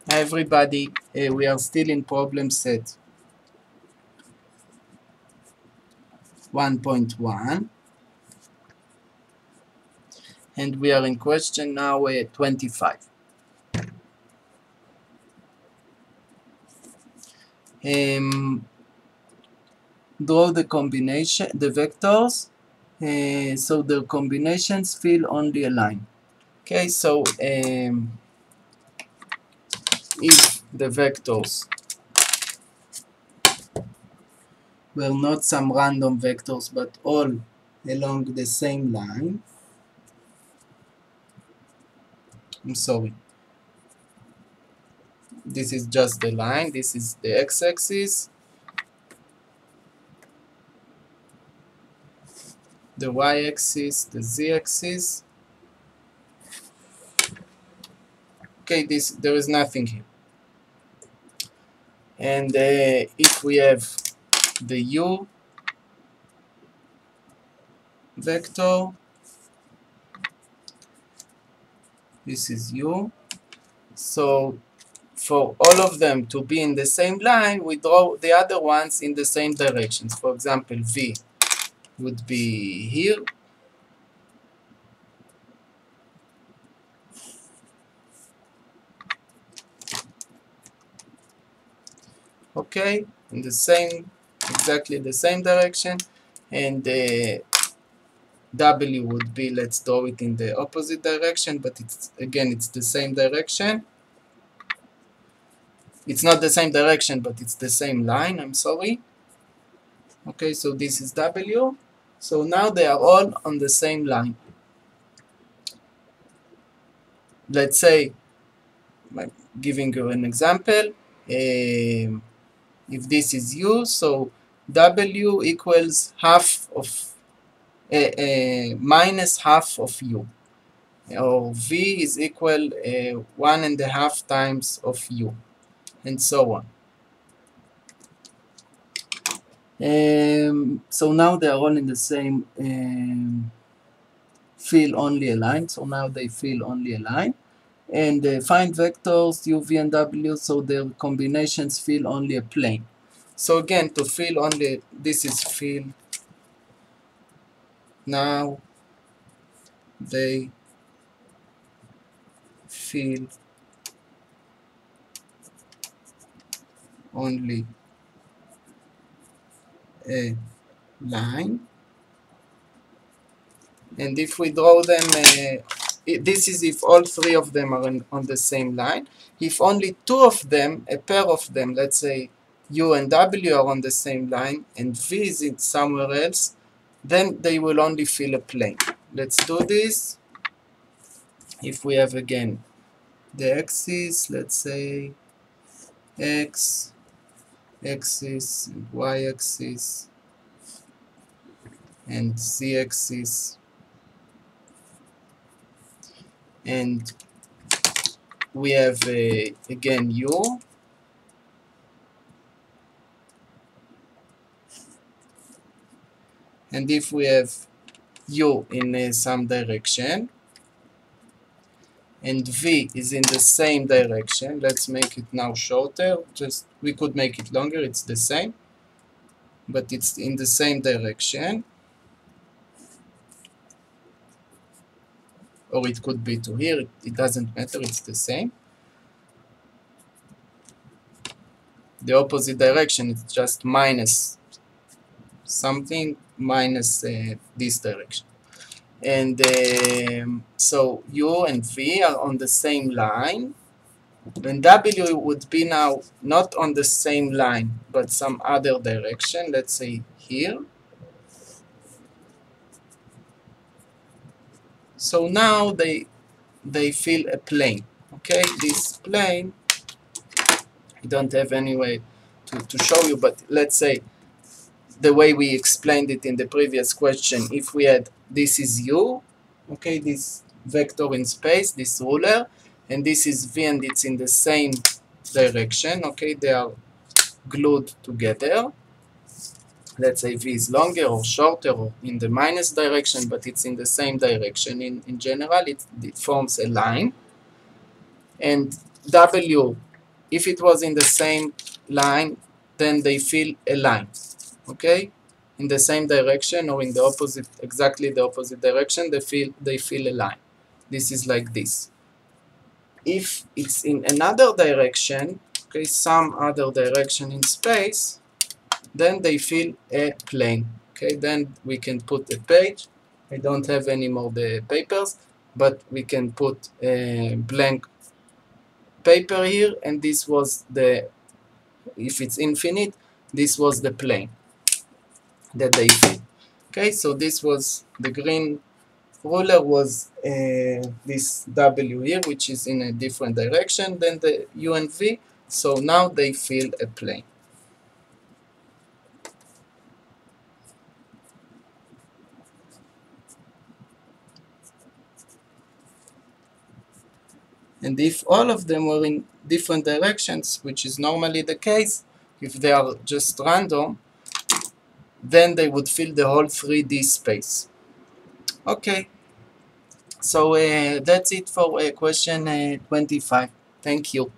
Everybody, we are still in problem set 1.1, and we are in question now 25. Draw the combination, the vectors, so the combinations fill only a line. Okay, so if the vectors were not some random vectors but all along the same line, I'm sorry, this is just the line, this is the x-axis, the y-axis, the z-axis. Okay, there is nothing here. And if we have the u vector, this is u, so for all of them to be in the same line, we draw the other ones in the same directions. For example, v would be here, okay, in the same, exactly the same direction, and w would be, let's draw it in the opposite direction, but it's again, it's the same direction. It's not the same direction, but it's the same line, I'm sorry. Okay, so this is w. So now they are all on the same line. Let's say, I'm giving you an example, if this is u, so w equals half of minus half of u, or v is equal 1.5 times of u, and so on. So now they are all in the same fill only a line, so now they fill only a line. And find vectors u, v, and w, so their combinations fill only a plane. So again, to fill only, this is fill, now they fill only a line. And if we draw them, this is if all three of them are on the same line. If only two of them, a pair of them, let's say u and w are on the same line and v is in somewhere else, then they will only fill a plane. Let's do this. If we have again the axis, let's say x, axis, and y-axis, and z-axis, and we have again u, and if we have u in some direction and v is in the same direction, let's make it now shorter, just we could make it longer, it's the same, but it's in the same direction, or it could be to here, it doesn't matter, it's the same. The opposite direction is just minus something, minus this direction. And so u and v are on the same line, and w would be now not on the same line, but some other direction, let's say here. So now they fill a plane. Okay, this plane, I don't have any way to show you, but let's say the way we explained it in the previous question, if we had, this is u, okay, this vector in space, this ruler, and this is v, and it's in the same direction, okay, they are glued together. Let's say v is longer or shorter or in the minus direction, but it's in the same direction. In general, it forms a line. And w if it was in the same line, then they feel a line, okay? In the same direction or in the opposite, exactly the opposite direction, they feel a line. This is like this. If it's in another direction, okay, some other direction in space, then they feel a plane. Okay, then we can put a page. I don't have any more the papers, but we can put a blank paper here, and this was the, if it's infinite, this was the plane that they feel. Okay, so this was the green ruler was this W here, which is in a different direction than the U and V. So now they feel a plane. And if all of them were in different directions, which is normally the case, if they are just random, then they would fill the whole 3D space. Okay, so that's it for question 25. Thank you.